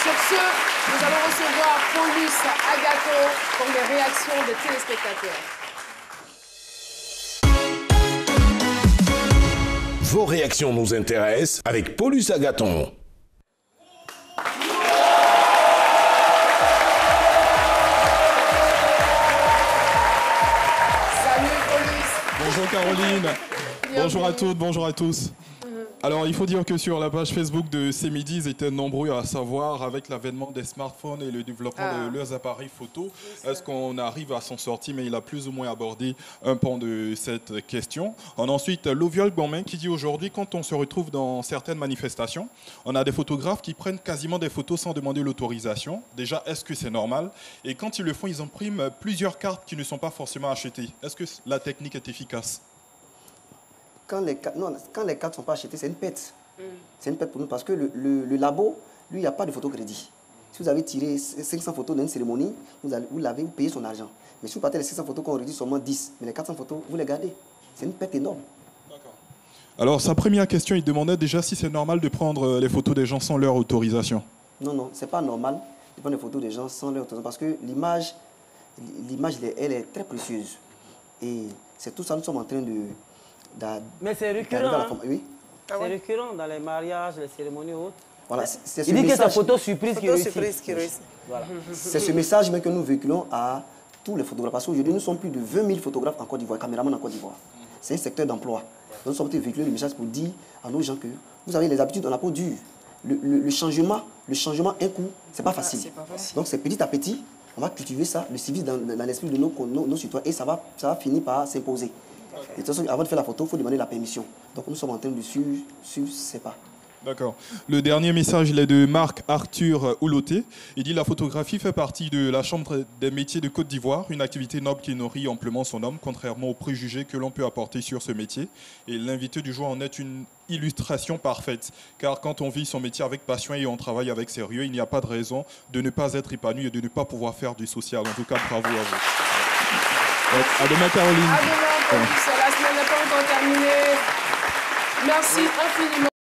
Sur ce, nous allons recevoir Paulus Agathon pour les réactions des téléspectateurs. Vos réactions nous intéressent avec Paulus Agathon. Salut Paulus. Bonjour Caroline. Bonjour à toutes, bonjour à tous. Alors, il faut dire que sur la page Facebook de C'est Midi, ils étaient nombreux à savoir, avec l'avènement des smartphones et le développement de leurs appareils photo, est-ce qu'on arrive à s'en sortir? Mais il a plus ou moins abordé un pan de cette question. On a ensuite Loviol Gourmet qui dit aujourd'hui, quand on se retrouve dans certaines manifestations, on a des photographes qui prennent quasiment des photos sans demander l'autorisation. Déjà, est-ce que c'est normal? Et quand ils le font, ils impriment plusieurs cartes qui ne sont pas forcément achetées. Est-ce que la technique est efficace? Quand les cartes ne sont pas achetées, c'est une perte. C'est une perte pour nous parce que le labo, lui, il n'y a pas de photocrédit. Si vous avez tiré 500 photos d'une cérémonie, vous l'avez payé son argent. Mais si vous partez les 600 photos qu'on réduit seulement 10, mais les 400 photos, vous les gardez. C'est une perte énorme. Alors, sa première question, il demandait déjà si c'est normal de prendre les photos des gens sans leur autorisation. Non, non, c'est pas normal de prendre des photos des gens sans leur autorisation parce que l'image, elle est très précieuse. Et c'est tout ça, nous sommes en train de... Mais c'est récurrent, oui. C'est récurrent dans les mariages, les cérémonies hautes. Voilà, il dit que c'est photo surprise qui réussit. Voilà. C'est ce message même que nous véhiculons à tous les photographes. Parce qu'aujourd'hui, nous sommes plus de 20 000 photographes en Côte d'Ivoire, caméramans en Côte d'Ivoire. C'est un secteur d'emploi. Nous sommes en train de véhiculer le message pour dire à nos gens que vous avez les habitudes, on a peau dure. Le changement, un coup, c'est pas facile. Donc c'est petit à petit, on va cultiver ça, le civisme dans l'esprit de nos citoyens et ça va finir par s'imposer. Et de toute façon, avant de faire la photo, il faut demander la permission. Donc nous sommes en train de suivre ces pas. D'accord. Le dernier message, il est de Marc Arthur Ouloté. Il dit « La photographie fait partie de la Chambre des métiers de Côte d'Ivoire, une activité noble qui nourrit amplement son homme, contrairement aux préjugés que l'on peut apporter sur ce métier. Et l'invité du jour en est une illustration parfaite. Car quand on vit son métier avec passion et on travaille avec sérieux, il n'y a pas de raison de ne pas être épanoui et de ne pas pouvoir faire du social. En tout cas, bravo à vous. À demain, Caroline. À demain, Paulus. La semaine n'est pas encore terminée. Merci infiniment.